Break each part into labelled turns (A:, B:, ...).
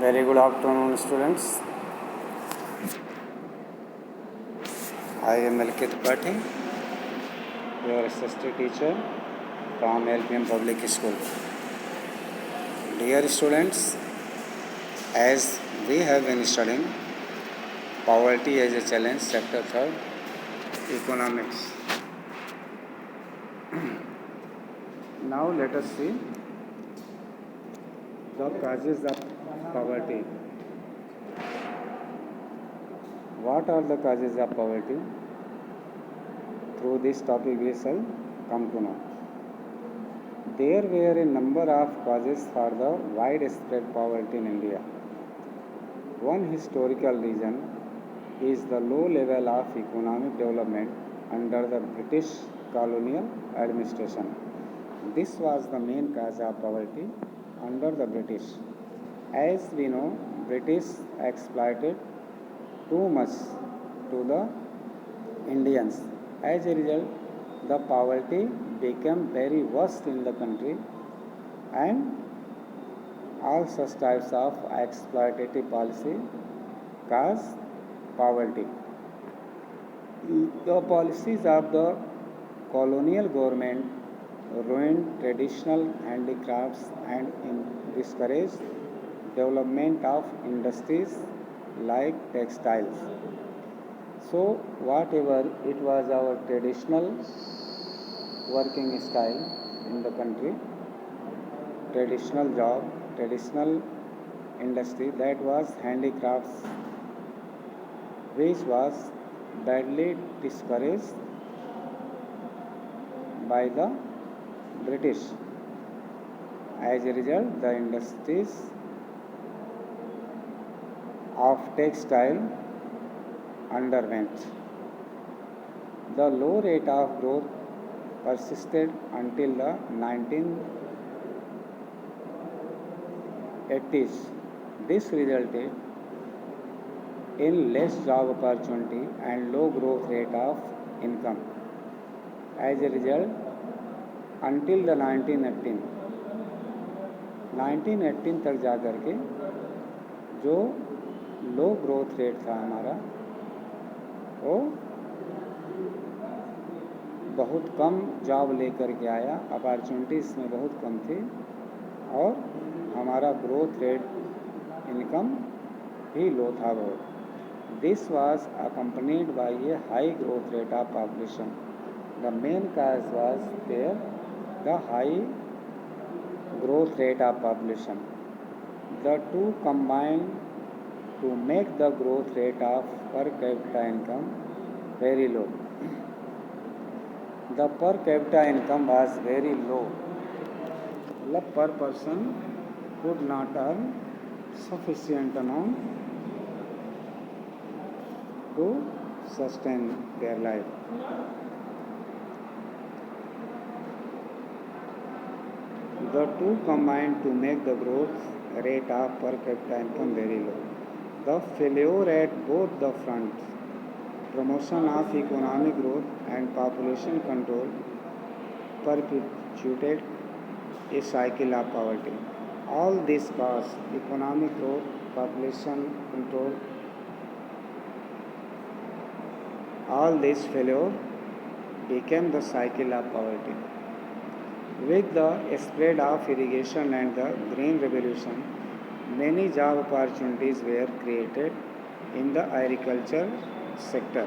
A: Very good afternoon, students. I am Malkit Tripathi, your SST teacher from LPM Public School. Dear students, as we have been studying poverty as a challenge, chapter 3, economics. Now let us see the causes of poverty. What are the causes of poverty? Through this topic we shall come to know. There were a number of causes for the widespread poverty in India. One historical reason is the low level of economic development under the British colonial administration. This was the main cause of poverty under the British. As we know, British exploited too much to the Indians. As a result, the poverty became very worst in the country, and all such types of exploitative policy cause poverty. The policies of the colonial government ruined traditional handicrafts and discouraged development of industries like textiles. So whatever it was our traditional working style in the country, traditional job, traditional industry, that was handicrafts, which was badly discouraged by the British. As a result, the industries of textile underwent. The low rate of growth persisted until the 1980s. This resulted in less job opportunity and low growth rate of income. As a result, until the 1918 तक जा कर के जो लो growth rate था हमारा, वो बहुत कम job लेकर के आया, अपॉर्चुनिटीज में बहुत कम थी और हमारा ग्रोथ रेट इनकम ही लो था बहुत. This was accompanied by a high growth rate of population. The main cause was there the high growth rate of population. The two combined to make the growth rate of per capita income very low. The per capita income was very low. The per person could not earn sufficient amount to sustain their life. The two combined to make the growth rate of per capita income very low. The failure at both the fronts, promotion of economic growth and population control, perpetuated a cycle of poverty. All this caused economic growth, population control, all this failure became the cycle of poverty. With the spread of irrigation and the Green Revolution, many job opportunities were created in the agriculture sector,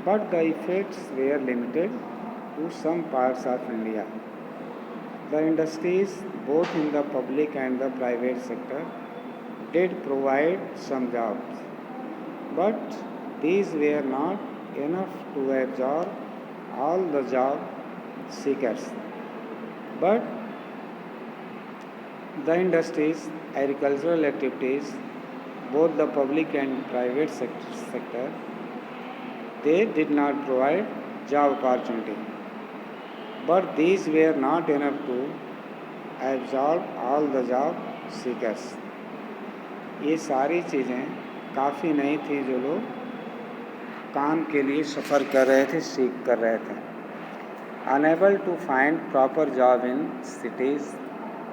A: but the effects were limited to some parts of India. The industries, both in the public and the private sector, did provide some jobs, but these were not enough to absorb all the job seekers. But the industries, agricultural activities, both the public and private sector, they did not provide job opportunity. But these were not enough to absorb all the job seekers. ये सारी चीज़ें काफ़ी नहीं थी जो लोग काम के लिए सफ़र कर रहे थे, सीख कर रहे थे. Unable to find proper job in cities,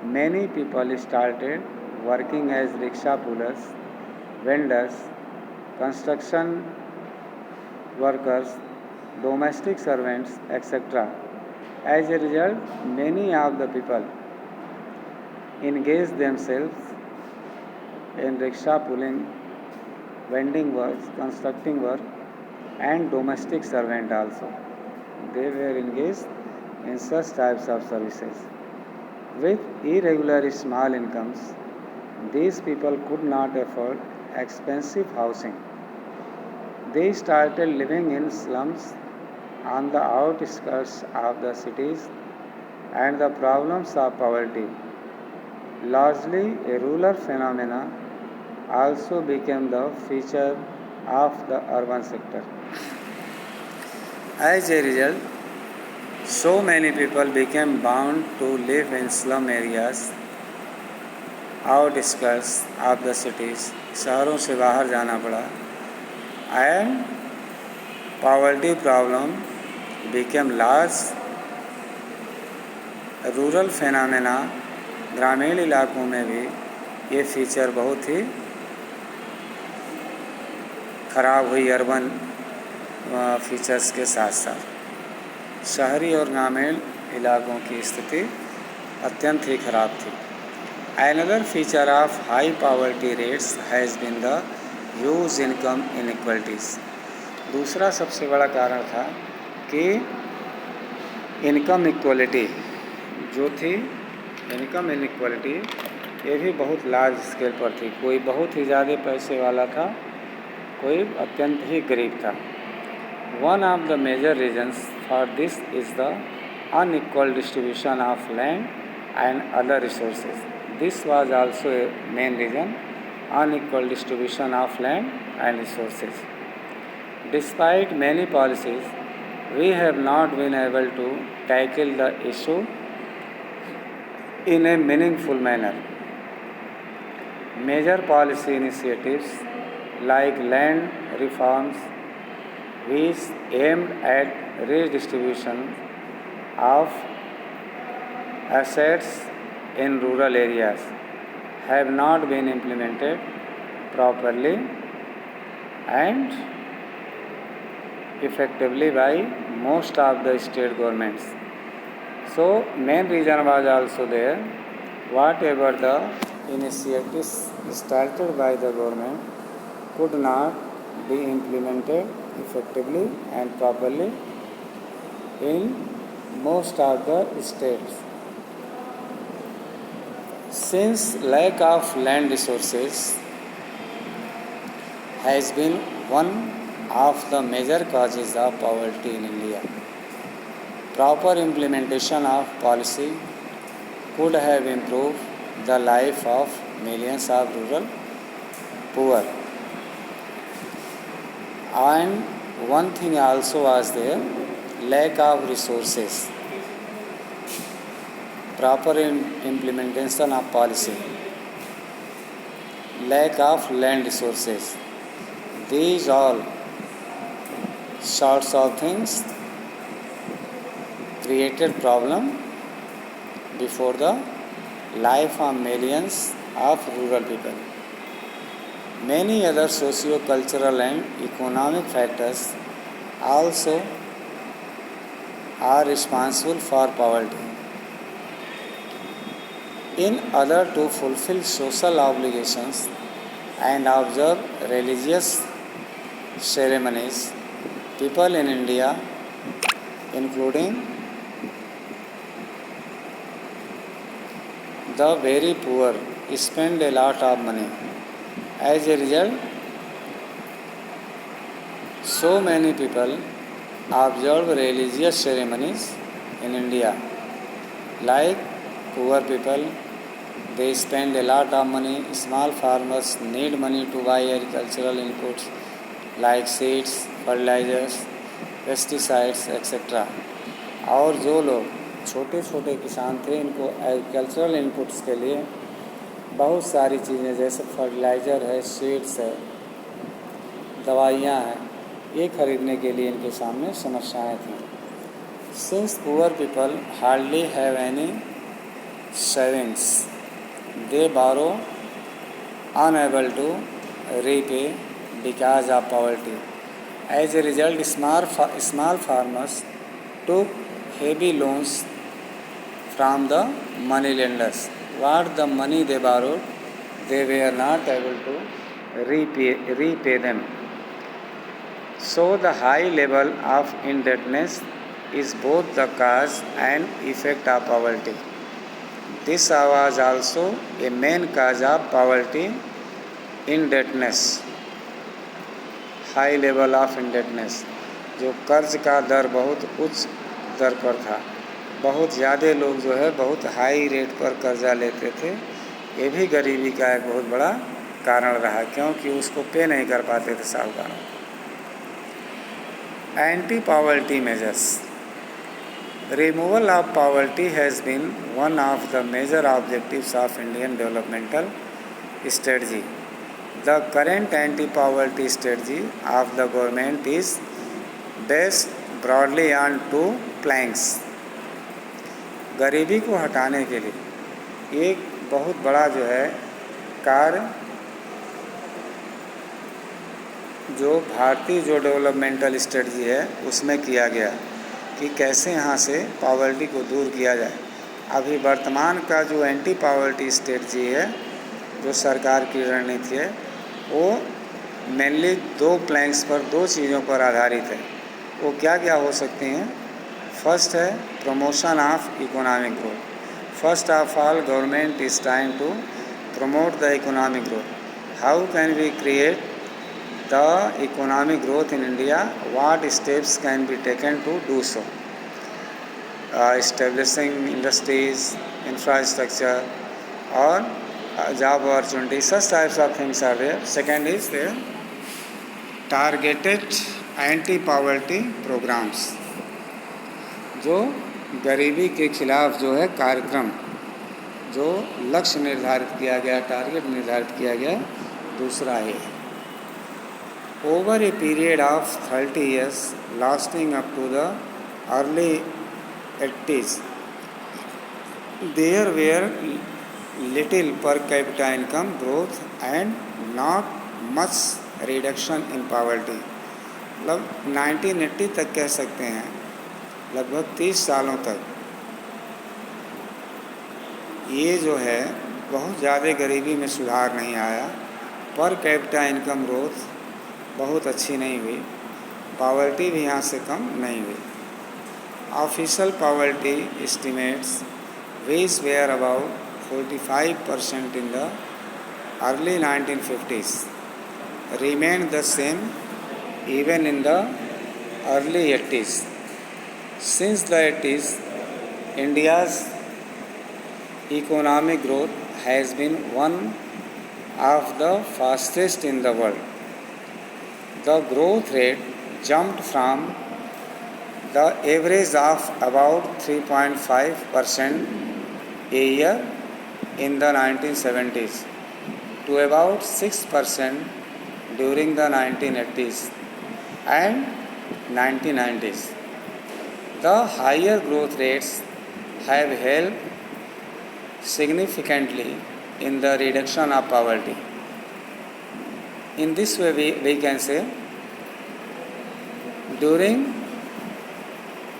A: many people started working as rickshaw pullers, vendors, construction workers, domestic servants, etc. As a result, many of the people engage themselves in rickshaw pulling, vending work, constructing work, and domestic servant also. They were engaged in such types of services. With irregular small incomes, these people could not afford expensive housing. They started living in slums on the outskirts of the cities, and the problems of poverty, largely a rural phenomena, also became the feature of the urban sector. As a result, so many people became bound to live in slum areas, outskirts of the cities, शहरों से बाहर जाना पड़ा, and poverty problem became large. Rural phenomena, ग्रामीण इलाकों में भी ये फीचर बहुत ही खराब हुई अर्बन फीचर्स के साथ साथ। शहरी और ग्रामीण इलाकों की स्थिति अत्यंत ही खराब थी। Another feature of high poverty rates has been the huge income inequalities. दूसरा सबसे बड़ा कारण था कि इनकम इक्वलिटी जो थी, इनकम इनइक्वलिटी ये भी बहुत लार्ज स्केल पर थी। कोई बहुत ही ज़्यादा पैसे वाला था, कोई अत्यंत ही गरीब था। One of the major reasons for this is the unequal distribution of land and other resources. This was also a main reason, unequal distribution of land and resources. Despite many policies, we have not been able to tackle the issue in a meaningful manner. Major policy initiatives like land reforms, which aimed at redistribution of assets in rural areas, have not been implemented properly and effectively by most of the state governments. So, main reason was also there. Whatever the initiatives started by the government could not be implemented effectively and properly in most of the states. Since lack of land resources has been one of the major causes of poverty in India, proper implementation of policy could have improved the life of millions of rural poor. And one thing also was there, lack of resources. Proper implementation of policy, lack of land resources. These all sorts of things created problem before the life of millions of rural people. Many other socio-cultural and economic factors also are responsible for poverty. In order to fulfill social obligations and observe religious ceremonies, people in India, including the very poor, spend a lot of money. As a result, so many people observe religious ceremonies in India. Like poor people, they spend a lot of money. Small farmers need money to buy agricultural inputs like seeds, fertilizers, pesticides etcetera. और जो लोग छोटे छोटे किसान थे, इनको agricultural inputs के लिए बहुत सारी चीज़ें जैसे फर्टिलाइज़र है, सीड्स है, दवाइयाँ हैं, ये खरीदने के लिए इनके सामने समस्याएं थीं। Since poor people hardly have any savings, they borrow unable to repay because of poverty. As a result, small farmers took heavy loans from the money lenders. What the money they borrowed, they were not able to repay them. So the high level of indebtedness is both the cause and effect of poverty. This was also a main cause of poverty, indebtedness. High level of indebtedness, जो कर्ज का दर बहुत उच्च दर पर था, बहुत ज़्यादा लोग जो है बहुत हाई रेट पर कर्जा लेते थे। ये भी गरीबी का एक बहुत बड़ा कारण रहा, क्योंकि उसको पे नहीं कर पाते थे साहूकार। Anti poverty measures. Removal of poverty has been one of the major objectives of Indian developmental strategy. The current anti-poverty strategy of the government is based broadly on two planks. गरीबी को हटाने के लिए एक बहुत बड़ा जो है कार्य जो भारतीय जो डेवलपमेंटल स्ट्रेटजी है उसमें किया गया कि कैसे यहाँ से पॉवर्टी को दूर किया जाए। अभी वर्तमान का जो एंटी पॉवर्टी स्ट्रेटजी है, जो सरकार की रणनीति है, वो मेनली दो प्लैंक्स पर, दो चीज़ों पर आधारित है। वो क्या क्या हो सकते हैं? फर्स्ट है promotion of economic growth. First of all, government is trying to promote the economic growth. How can we create the economic growth in India? What steps can be taken to do so? Establishing industries, infrastructure और job opportunities, such types of things are there. Second is there targeted anti-poverty programs, जो गरीबी के खिलाफ जो है कार्यक्रम, जो लक्ष्य निर्धारित किया गया, टारगेट निर्धारित किया गया। दूसरा है over a period of 30 years lasting up to the early 80s, there were little per capita income growth and not much reduction in poverty. मतलब 1980 तक कह सकते हैं, लगभग 30 सालों तक ये जो है बहुत ज़्यादा गरीबी में सुधार नहीं आया। पर कैपिटा इनकम ग्रोथ बहुत अच्छी नहीं हुई, पावर्टी भी यहाँ से कम नहीं हुई। Official poverty estimates which were about 45% in the early 1950s remained the same even in the early 80s. Since the 80s, India's economic growth has been one of the fastest in the world. The growth rate jumped from the average of about 3.5% a year in the 1970s to about 6% during the 1980s and 1990s. The higher growth rates have helped significantly in the reduction of poverty. In this way, we can say during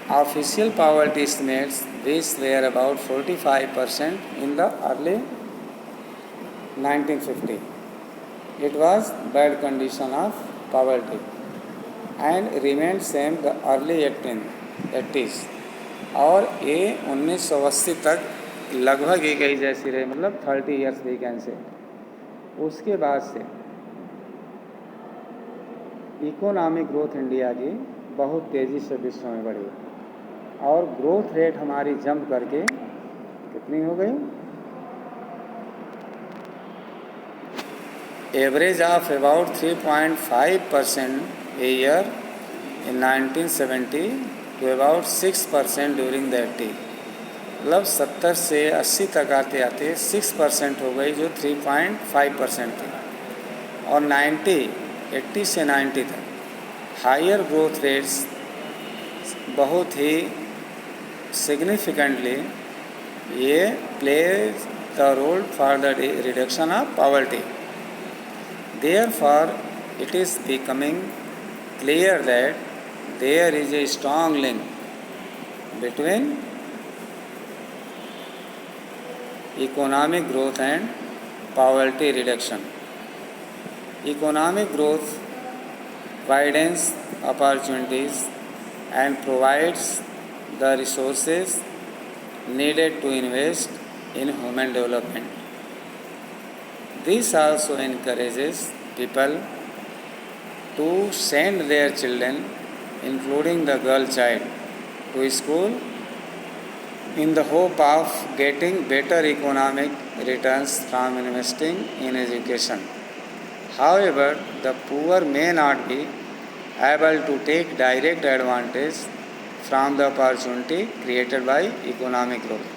A: official poverty estimates, which were about 45% in the early 1950. It was bad condition of poverty and remained same the early 1880s. और ये 1980 तक लगभग एक ही जैसी रही, मतलब 30 years we can say। उसके बाद से इकोनॉमिक ग्रोथ इंडिया की बहुत तेज़ी से विश्व में बढ़ी और ग्रोथ रेट हमारी जंप करके कितनी हो गई? Average of about 3.5% a year in 1970 to about 6% during the 80। मतलब 70 से 80 तक आते आते 6% हो गई, जो 3.5% थी। और 80 से 90 तक हायर ग्रोथ रेट्स बहुत ही सिग्निफिकेंटली ये play the role for the reduction of poverty. Therefore, it is becoming clear that there is a strong link between economic growth and poverty reduction. Economic growth widens opportunities and provides the resources needed to invest in human development. This also encourages people to send their children, including the girl child, to school in the hope of getting better economic returns from investing in education. However, the poor may not be able to take direct advantage from the opportunity created by economic growth.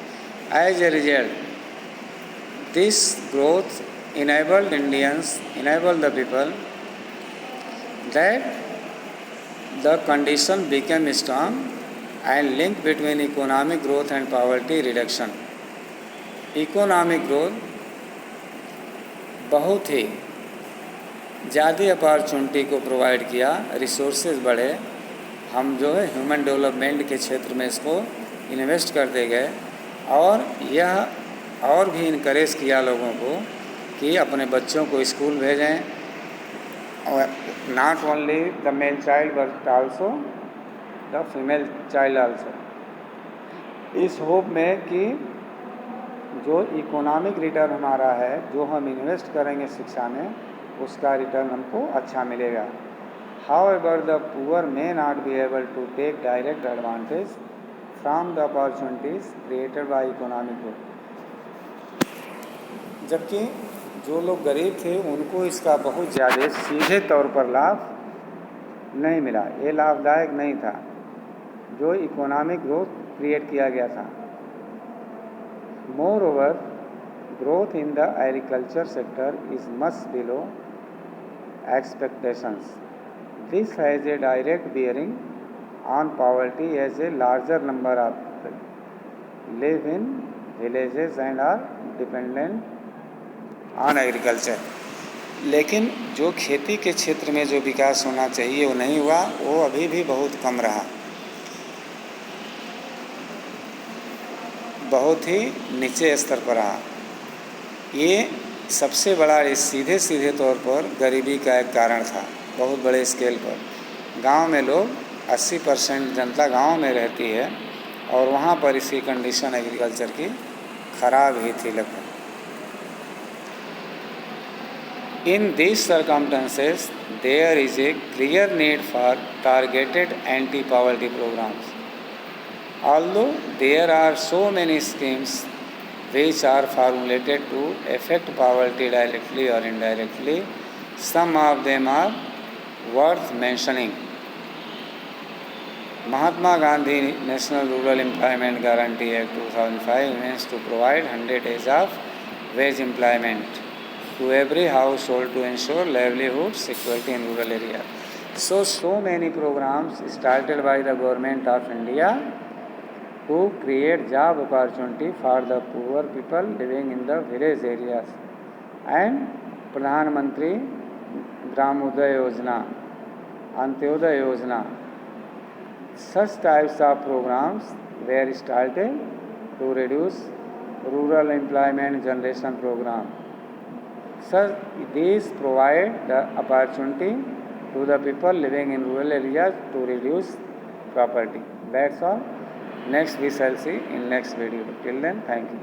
A: As a result, this growth enabled the people that the condition became strong and link between economic growth and poverty reduction. Economic growth बहुत ही ज़्यादा opportunity को provide किया, resources बढ़े, हम जो है human development के क्षेत्र में इसको इन्वेस्ट करते गए और यह और भी इनकरेज किया लोगों को कि अपने बच्चों को स्कूल भेजें और not only the male child but also the female child also, इस होप में कि जो इकोनॉमिक रिटर्न हमारा है, जो हम इन्वेस्ट करेंगे शिक्षा में, उसका रिटर्न हमको अच्छा मिलेगा. However, the poor may not be able to take direct advantage from the opportunities created by economic growth. जबकि जो लोग गरीब थे उनको इसका बहुत ज़्यादा सीधे तौर पर लाभ नहीं मिला, ये लाभदायक नहीं था जो इकोनॉमिक ग्रोथ क्रिएट किया गया था. Moreover, growth in the agriculture sector is much below expectations. This has a direct bearing on poverty as a larger number of people live in villages and are dependent on agriculture. लेकिन जो खेती के क्षेत्र में जो विकास होना चाहिए वो नहीं हुआ, वो अभी भी बहुत कम रहा, बहुत ही नीचे स्तर पर रहा. ये सबसे बड़ा सीधे तौर पर गरीबी का एक कारण था, बहुत बड़े स्केल पर. गांव में लोग 80% जनता गांव में रहती है और वहाँ पर इसकी कंडीशन एग्रीकल्चर की खराब ही थी लगभग. In these circumstances, there is a clear need for targeted anti-poverty programs. Although there are so many schemes which are formulated to affect poverty directly or indirectly, some of them are worth mentioning. Mahatma Gandhi National Rural Employment Guarantee Act 2005 aims to provide 100 days of wage employment to every household to ensure livelihood security in rural area. So many programs started by the government of India to create job opportunity for the poor people living in the village areas. And Pradhan Mantri Gram Uday Yojana, Antyodaya Yojana, such types of programs were started to reduce rural employment generation program. So these provide the opportunity to the people living in rural areas to reduce poverty. That's all. Next we shall see in next video. Till then, thank you.